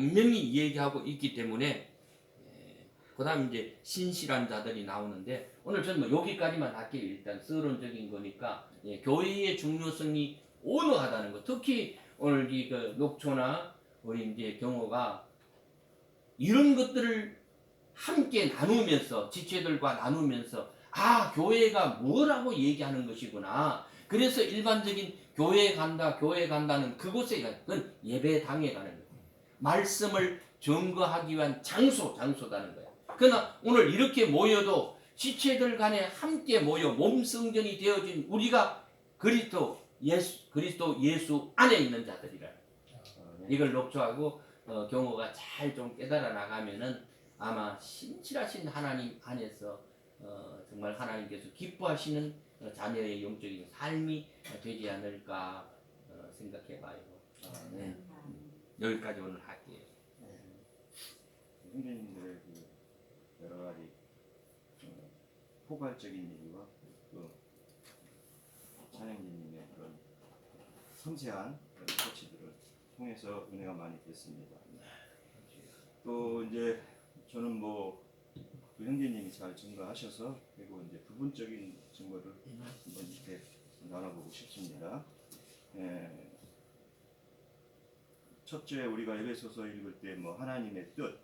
분명히 얘기하고 있기 때문에 그다음 이제 신실한 자들이 나오는데 오늘 저는 뭐 여기까지만 할게요. 일단 서론적인 거니까 교회의 중요성이 오너하다는 거. 특히 오늘 그 녹초나 우리 이제 경호가 이런 것들을 함께 나누면서 지체들과 나누면서 교회가 뭐라고 얘기하는 것이구나. 그래서 일반적인 교회 간다는 그곳에 그건 예배당에 가는 거예요. 말씀을 증거하기 위한 장소다는 거야. 그러나 오늘 이렇게 모여도 지체들 간에 함께 모여 몸성전이 되어진 우리가 그리스도 예수 안에 있는 자들이라. 이걸 녹초하고 경호가 잘 좀 깨달아 나가면은 아마 신실하신 하나님 안에서 정말 하나님께서 기뻐하시는 자녀의 영적인 삶이 되지 않을까 생각해봐요. 네. 여기까지 오늘 할게요. 형제님들의 그 여러 가지 포괄적인 얘기와 또 찬영진님의 그런 섬세한 코치들을 통해서 은혜가 많이 됐습니다. 또 이제 저는 뭐 그 형제님이 잘 증거하셔서 그리고 이제 부분적인 증거를 한번 이렇게 나눠보고 싶습니다. 첫째 우리가 에베소서 읽을 때 뭐 하나님의 뜻,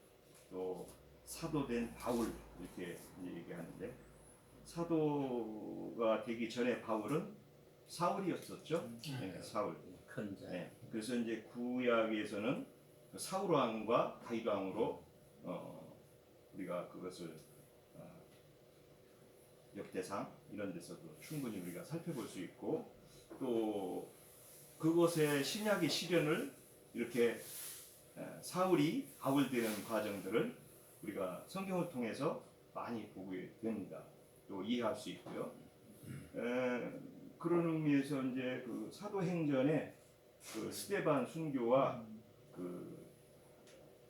또 사도된 바울 이렇게 얘기하는데 사도가 되기 전에 바울은 사울이었었죠. 사울. 큰 자. 그래서 이제 구약에서는 사울 왕과 다윗 왕으로 우리가 그것을 역대상 이런 데서도 충분히 우리가 살펴볼 수 있고 또 그것의 신약의 시련을 이렇게 사울이 바울 되는 과정들을 우리가 성경을 통해서 많이 보게 됩니다. 또 이해할 수 있고요. 그런 의미에서 이제 그 사도행전에 그 스데반 순교와 그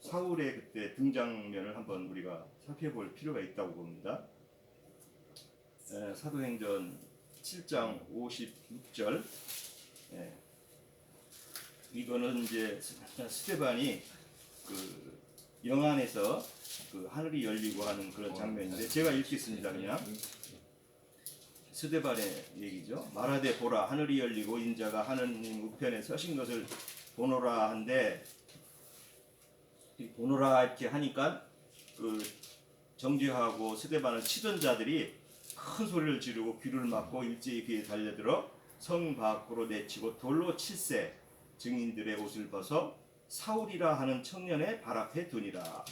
사울의 그때 등장면을 한번 우리가 살펴볼 필요가 있다고 봅니다. 사도행전 7장 56절. 이거는 이제 스데반이 그 영안에서 그 하늘이 열리고 하는 그런 장면인데 제가 읽겠습니다. 그냥 스데반의 얘기죠. 말하되 보라 하늘이 열리고 인자가 하느님 우편에 서신 것을 보노라 한데 보노라 이렇게 하니까 그 정죄하고 스데반을 치던 자들이 큰 소리를 지르고 귀를 막고 일제히 그에 달려들어 성 밖으로 내치고 돌로 칠세 증인들의 옷을 벗어 사울이라 하는 청년의 발 앞에 두니라.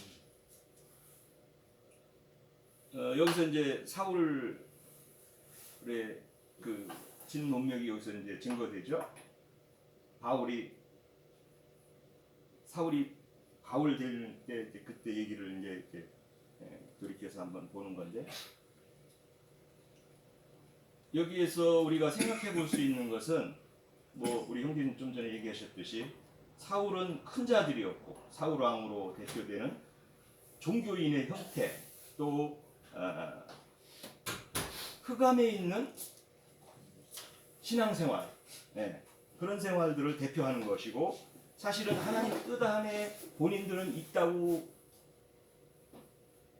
여기서 이제 사울의 그 진문명이 여기서 이제 증거되죠. 사울이 바울 될 때 그때 얘기를 이제 이렇게 돌이켜서 한번 보는 건데 여기에서 우리가 생각해 볼 수 있는 것은 뭐 우리 형님 좀 전에 얘기하셨듯이 사울은 큰 자들이었고 사울 왕으로 대표되는 종교인의 형태 또 흑암에 있는 신앙생활 그런 생활들을 대표하는 것이고 사실은 하나님 뜻 안에 본인들은 있다고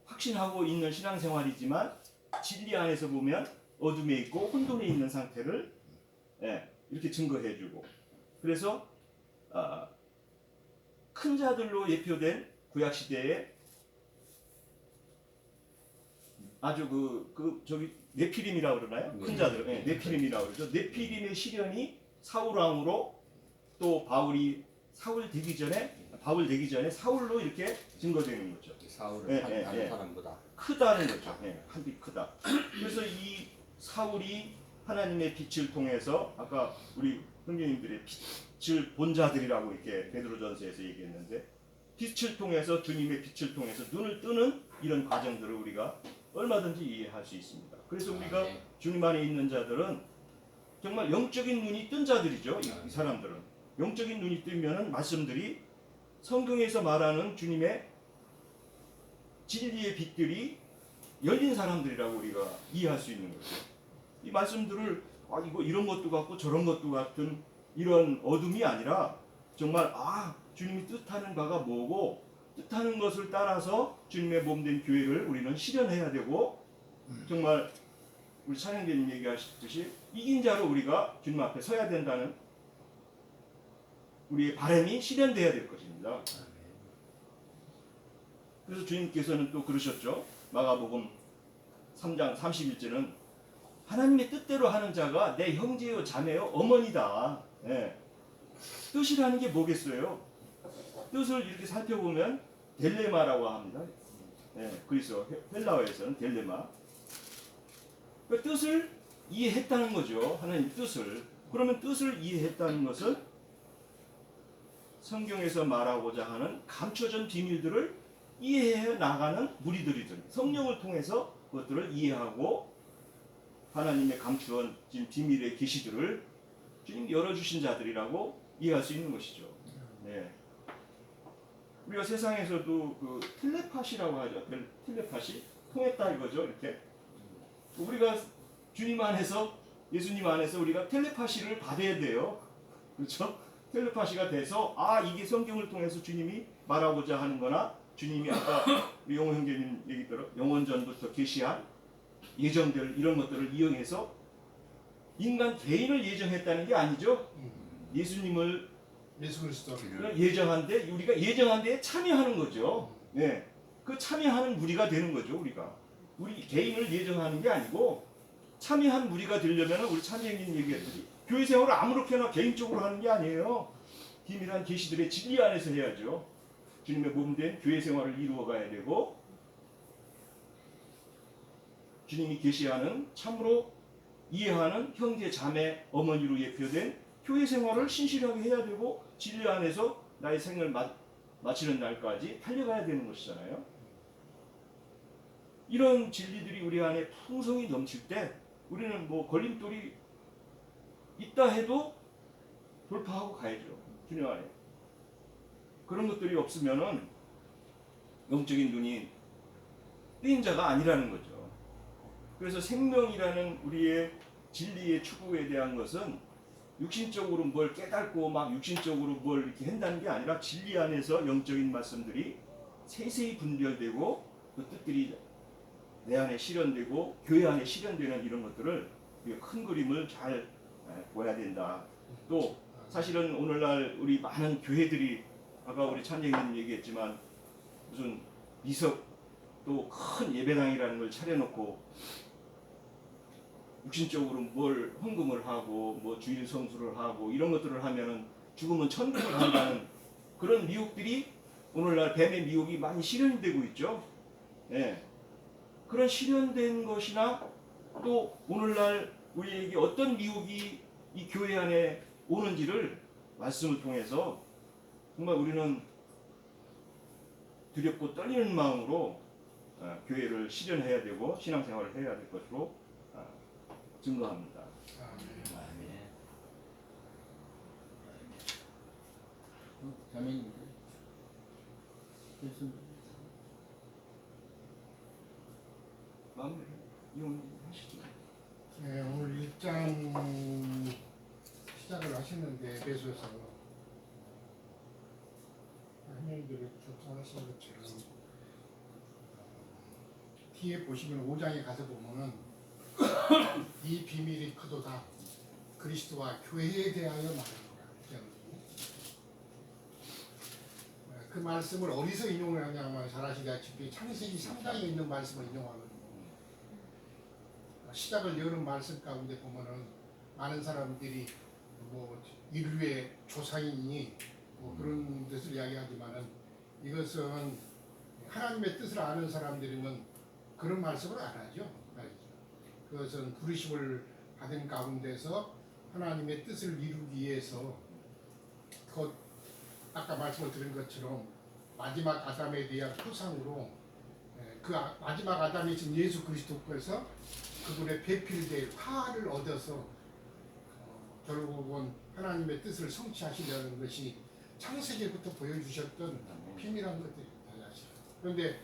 확신하고 있는 신앙생활이지만 진리 안에서 보면 어둠에 있고 혼돈에 있는 상태를 이렇게 증거해주고 그래서 큰 자들로 예표된 구약시대에 아주 저기 네피림이라고 그러나요? 큰 자들 네피림이라고 그러죠. 네피림의 시련이 사울 왕으로 또 바울 되기 전에 사울로 이렇게 증거되는 거죠. 사울은 다른 사람보다 크다는 거죠. 한빛 크다. 그래서 이 사울이 하나님의 빛을 통해서 아까 우리 형제님들의 빛을 본 자들이라고 이렇게 베드로전서에서 얘기했는데 빛을 통해서 주님의 빛을 통해서 눈을 뜨는 이런 과정들을 우리가 얼마든지 이해할 수 있습니다. 그래서 우리가 주님 안에 있는 자들은 정말 영적인 눈이 뜬 자들이죠. 이 사람들은 영적인 눈이 뜨면은 말씀들이 성경에서 말하는 주님의 진리의 빛들이 열린 사람들이라고 우리가 이해할 수 있는 거죠. 이 말씀들을 이거 이런 것도 같고 저런 것도 같은 이런 어둠이 아니라 정말 주님이 뜻하는 바가 뭐고 뜻하는 것을 따라서 주님의 몸된 교회를 우리는 실현해야 되고 정말 우리 찬양대님 얘기하셨듯이 이긴 자로 우리가 주님 앞에 서야 된다는 우리의 바람이 실현돼야 될 것입니다. 그래서 주님께서는 또 그러셨죠. 마가복음 3장 31절은 하나님의 뜻대로 하는 자가 내 형제요 자매요 어머니다. 예. 뜻이라는 게 뭐겠어요? 뜻을 이렇게 살펴보면 델레마라고 합니다. 예, 그래서 헬라어에서는 델레마. 그 뜻을 이해했다는 거죠. 하나님 뜻을. 그러면 뜻을 이해했다는 것은 성경에서 말하고자 하는 감춰진 비밀들을 이해해 나가는 무리들이든 성령을 통해서 그것들을 이해하고 하나님의 감추어진 비밀의 계시들을 주님 열어주신 자들이라고 이해할 수 있는 것이죠. 네. 우리가 세상에서도 그 텔레파시라고 하죠. 텔레파시 통했다 이거죠. 이렇게 우리가 주님 안에서 예수님 안에서 우리가 텔레파시를 받아야 돼요. 그렇죠? 텔레파시가 돼서 아 이게 성경을 통해서 주님이 말하고자 하는 거나 주님이 아까 우리 영호 형제님 얘기대로 영원전부터 계시한 예정들 이런 것들을 이용해서 인간 개인을 예정했다는 게 아니죠. 예수님을 예수 그리스도를 예정한데 우리가 예정한 데에 참여하는 거죠. 네. 그 참여하는 무리가 되는 거죠. 우리 개인을 예정하는 게 아니고 참여한 무리가 되려면 우리 참여행님 얘기했듯이 교회 생활을 아무렇게나 개인적으로 하는 게 아니에요. 비밀한 계시들의 진리 안에서 해야죠. 주님의 몸된 교회 생활을 이루어가야 되고 주님이 계시하는 참으로 이해하는 형제 자매 어머니로 예표된 교회 생활을 신실하게 해야 되고 진리 안에서 나의 생을 마치는 날까지 달려가야 되는 것이잖아요. 이런 진리들이 우리 안에 풍성히 넘칠 때 우리는 뭐 걸림돌이 있다 해도 돌파하고 가야죠. 주님 안에. 그런 것들이 없으면은 영적인 눈이 뜨인 자가 아니라는 거죠. 그래서 생명이라는 우리의 진리의 추구에 대한 것은 육신적으로 뭘 깨닫고 막 육신적으로 뭘 이렇게 한다는 게 아니라 진리 안에서 영적인 말씀들이 세세히 분별되고 그 뜻들이 내 안에 실현되고 교회 안에 실현되는 이런 것들을 큰 그림을 잘 보아야 된다. 또 사실은 오늘날 우리 많은 교회들이 아까 우리 찬재님 얘기했지만 무슨 이석 또 큰 예배당이라는 걸 차려놓고 육신적으로 뭘 헌금을 하고 뭐 주일 성수를 하고 이런 것들을 하면은 죽으면 천국을 간다는 그런 미혹들이 오늘날 뱀의 미혹이 많이 실현되고 있죠. 예. 그런 실현된 것이나 또 오늘날 우리에게 어떤 미혹이 이 교회 안에 오는지를 말씀을 통해서 정말 우리는 두렵고 떨리는 마음으로 교회를 실현해야 되고 신앙생활을 해야 될 것으로 증거합니다. 자매님 마무리 이용하시죠. 네, 오늘 1장 시작을 하셨는데 에베소서 형님들이 조사하신 것처럼 뒤에 보시면 5장에 가서 보면은 이 비밀이 크도다 그리스도와 교회에 대하여 말하는 거야. 그 말씀을 어디서 인용을 하냐면 잘 아시다시피 창세기 3장에 있는 말씀을 인용하거든요. 시작을 여는 말씀 가운데 보면은 많은 사람들이 뭐 인류의 조상이니 뭐 그런 뜻을 이야기하지만은 이것은 하나님의 뜻을 아는 사람들이면 그런 말씀을 안 하죠. 그것은 부르심을 받은 가운데서 하나님의 뜻을 이루기 위해서 곧 아까 말씀을 드린 것처럼 마지막 아담에 대한 표상으로 그 마지막 아담이신 예수 그리스도께서 그분의 배필될 화를 얻어서 결국은 하나님의 뜻을 성취하시려는 것이 창세기부터 보여주셨던 비밀한 것들입니다. 그런데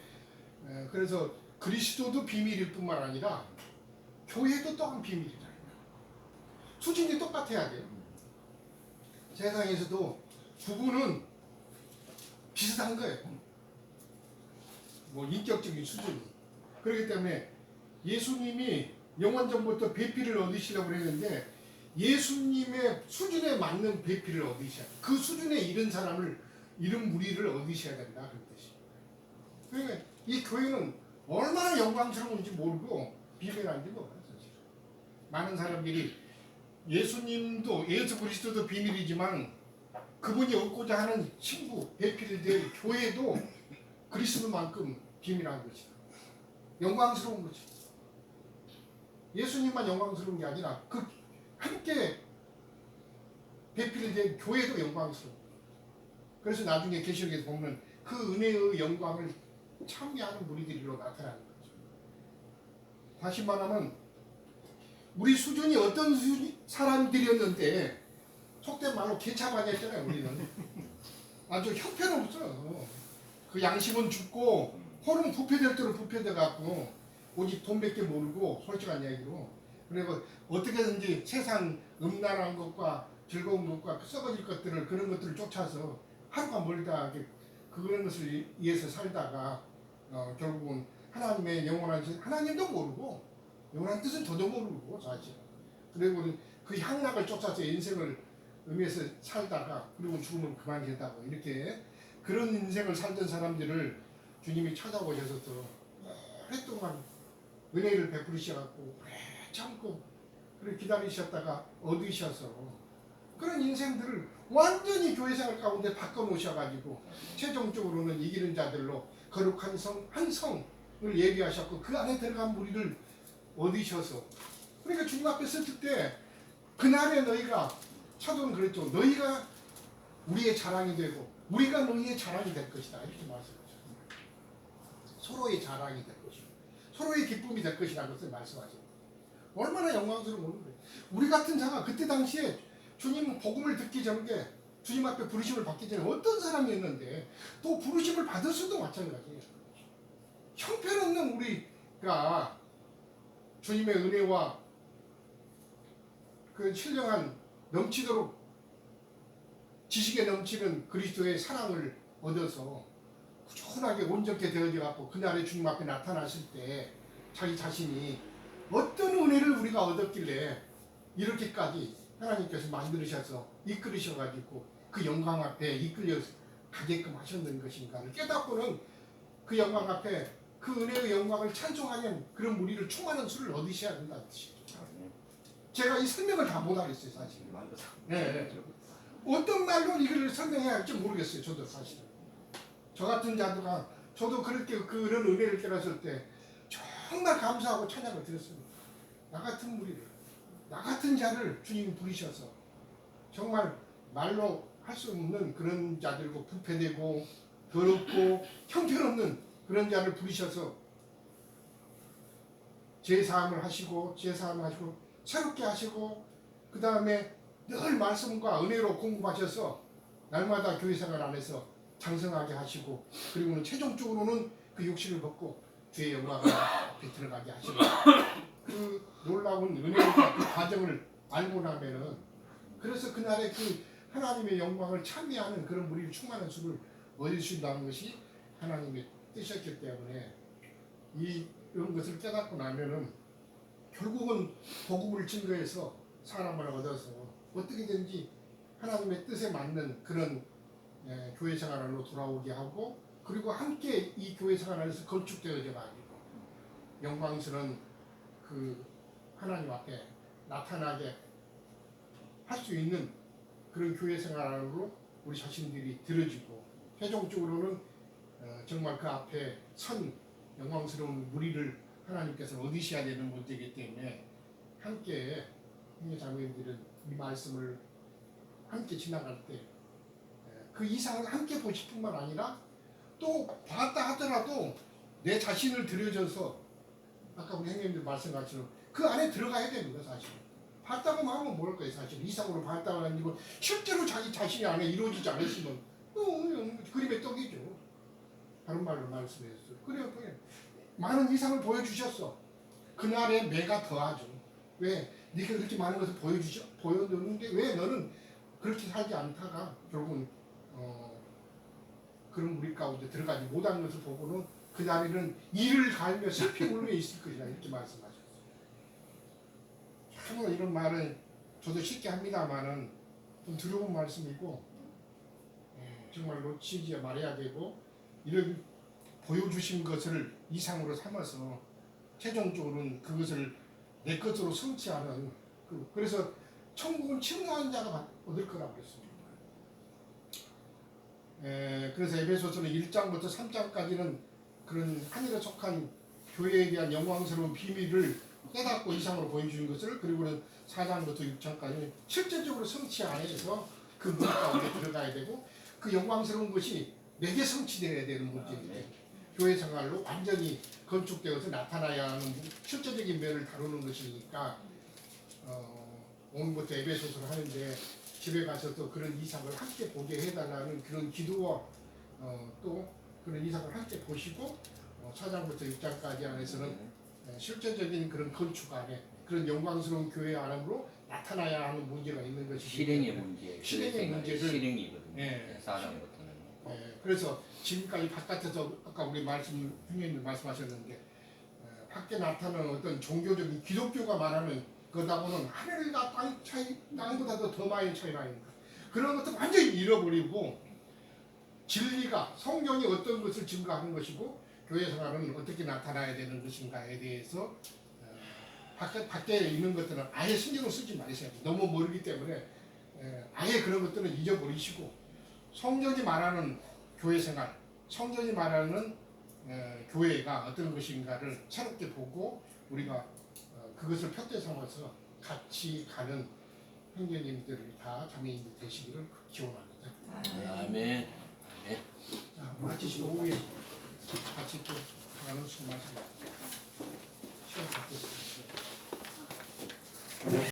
그래서 그리스도도 비밀일 뿐만 아니라 교회도 또한 비밀이다. 수준이 똑같아야 돼요. 세상에서도 부부는 비슷한 거예요. 뭐 인격적인 수준이. 그렇기 때문에 예수님이 영원전부터 배필을 얻으시려고 했는데 예수님의 수준에 맞는 배필을 얻으셔야 돼. 그 수준에 이른 사람을, 이른 무리를 얻으셔야 된다. 그런 뜻이에요. 그러니까 이 교회는 얼마나 영광스러운지 모르고 비밀한지 몰라요. 사실. 많은 사람들이 예수님도, 예수 그리스도도 비밀이지만 그분이 얻고자 하는 신부, 배필이 될 교회도 그리스도만큼 비밀한 것이다. 영광스러운 거지. 예수님만 영광스러운 게 아니라 그 함께 배필이 된 교회도 영광스러워. 그래서 나중에 계시록에서 보면 그 은혜의 영광을 참여하는 무리들로 나타나는 거죠. 다시 말하면 우리 수준이 어떤 사람들이었는데 속된 말로 개차반했잖아요. 우리는 아주 형편없어. 그 양심은 죽고 홀은 부패될 대로 부패돼 갖고 오직 돈밖에 모르고 솔직한 이야기로 그리고 어떻게든지 세상 음란한 것과 즐거운 것과 썩어질 것들을 그런 것들을 쫓아서 하루가 멀다 하게 그런 것을 위해서 살다가 결국은 하나님의 영원한 하나님도 모르고 영원한 뜻은 저도 모르고 사실 그리고 그 향락을 쫓아서 인생을 의미해서 살다가 그리고 죽으면 그만이다고 이렇게 그런 인생을 살던 사람들을 주님이 찾아오셔서 오랫동안 은혜를 베풀으셔갖고 오래 참고 그렇게 기다리셨다가 얻으셔서 그런 인생들을 완전히 교회생활 가운데 바꿔놓으셔가지고 최종적으로는 이기는 자들로 거룩한 성, 한 성을 예비하셨고 그 안에 들어간 무리를 얻으셔서 그러니까 주님 앞에 섰을 때 그날에 너희가 사도는 그랬죠. 너희가 우리의 자랑이 되고 우리가 너희의 자랑이 될 것이다. 이렇게 말씀하셨어요. 서로의 자랑이 될 것이고 서로의 기쁨이 될 것이라는 것을 말씀하셨어요. 얼마나 영광스러운 거예요. 우리 같은 자가 그때 당시에 주님 복음을 듣기 전에 주님 앞에 부르심을 받기 전에 어떤 사람이었는데 또 부르심을 받을 수도 마찬가지예요. 형편없는 우리가 주님의 은혜와 그 신령한 넘치도록 지식에 넘치는 그리스도의 사랑을 얻어서 꾸준하게 온전케 되어져 갖고 그날에 주님 앞에 나타나실 때 자기 자신이 어떤 은혜를 우리가 얻었길래 이렇게까지 하나님께서 만드셔서 이끌으셔가지고 그 영광 앞에 이끌려 가게끔 하셨는 것인가를 깨닫고는 그 영광 앞에 그 은혜의 영광을 찬송하는 그런 무리를 충만한 수를 얻으셔야 된다는 뜻이죠. 제가 이 설명을 다 못하겠어요 사실. 네. 어떤 말로 이걸 설명해야 할지 모르겠어요. 저도 사실은. 저 같은 자도가 저도 그렇게 그런 은혜를 깨달았을 때 정말 감사하고 찬양을 드렸습니다. 나 같은 무리를, 나 같은 자를 주님이 부르셔서 정말 말로 할 수 없는 그런 자들고 부패되고 더럽고 형편없는 그런 자를 부르셔서 제사함을 하시고 새롭게 하시고 그 다음에 늘 말씀과 은혜로 공급하셔서 날마다 교회 생활 안에서 장성하게 하시고 그리고는 최종적으로는 그 욕심을 벗고 주의 영광 앞에 들어가게 하시고 그 놀라운 은혜의 그 과정을 알고 나면은 그래서 그날의 그 하나님의 영광을 참여하는 그런 무리를 충만한 수를 얻으신다는 것이 하나님의 뜻이었기 때문에 이런 것을 깨닫고 나면은 결국은 복음을 증거해서 사람을 얻어서 어떻게든지 하나님의 뜻에 맞는 그런 교회 생활로 돌아오게 하고 그리고 함께 이 교회 생활 안에서 건축되어져 가지고 영광스러운 그 하나님 앞에 나타나게 할 수 있는 그런 교회 생활로 우리 자신들이 들어지고 최종적으로는 정말 그 앞에 선 영광스러운 무리를 하나님께서 얻으셔야 되는 문제이기 때문에 함께 형제 자매들은 이 말씀을 함께 지나갈 때 그 이상을 함께 보실 뿐만 아니라 또 봤다 하더라도 내 자신을 들여줘서 아까 우리 형님들 말씀하신 그 안에 들어가야 됩니다. 사실 봤다고 하면 뭘 거예요. 사실 이상으로 봤다고 아니고 실제로 자기 자신이 안에 이루어지지 않으시면 그림의 떡이죠. 다른 말로 말씀했어요. 그래요. 많은 이상을 보여주셨어. 그날의 매가 더하죠. 왜? 네가 그렇게 많은 것을 보여줬는데 왜 너는 그렇게 살지 않다가 결국은 그런 무리 가운데 들어가지 못한 것을 보고는 그 자리는 이를 갈며 슬피 울며 있을 것이다 이렇게 말씀하셨어요. 정말 이런 말은 저도 쉽게 합니다만은 좀 두려운 말씀이고 정말 놓치지 말아야 되고 이런 보여주신 것을 이상으로 삼아서 최종적으로는 그것을 내 것으로 성취하는 그래서 천국은 청량한 자가 얻을 거라고 그랬습니다. 그래서 에베소서는 1장부터 3장까지는 그런 하늘에 속한 교회에 대한 영광스러운 비밀을 깨닫고 이상으로 보여주는 것을 그리고는 4장부터 6장까지는 실제적으로 성취 안에서 그 문 가운데 들어가야 되고 그 영광스러운 것이 내게 성취되어야 되는 문제인데 교회 생활로 완전히 건축되어서 나타나야 하는 실제적인 면을 다루는 것이니까 오늘부터 에베소서를 하는데 집에 가서 또 그런 이상을 함께 보게 해달라는 그런 기도와 또 그런 이상을 함께 보시고 4장부터 6장까지 안에서는 실제적인 그런 건축 안에 그런 영광스러운 교회 안으로 나타나야 하는 문제가 있는 것이기 실행의 문제, 실행의 문제를 실행이거든요. 예. 4장부터는. 그래서 지금까지 바깥에서 아까 우리 형님 말씀하셨는데 밖에 나타나는 어떤 종교적인 기독교가 말하는 그다고는 하늘과 땅 차이, 땅보다도 더 많이 차이가 있는 것. 그런 것도 완전히 잃어버리고 진리가 성경이 어떤 것을 증거하는 것이고 교회 생활은 어떻게 나타나야 되는 것인가에 대해서 밖에 있는 것들은 아예 신경을 쓰지 마세요. 너무 멀기 때문에 아예 그런 것들은 잊어버리시고 성경이 말하는 교회 생활, 성경이 말하는 교회가 어떤 것인가를 새롭게 보고 우리가 그것을 표대 삼아서 같이 가는 형제님들이 다 자매님들 되시기를 기원합니다. 아멘. 자, 마치시고 오후에 같이 또 나누시고 말씀 시간 갖겠습니다.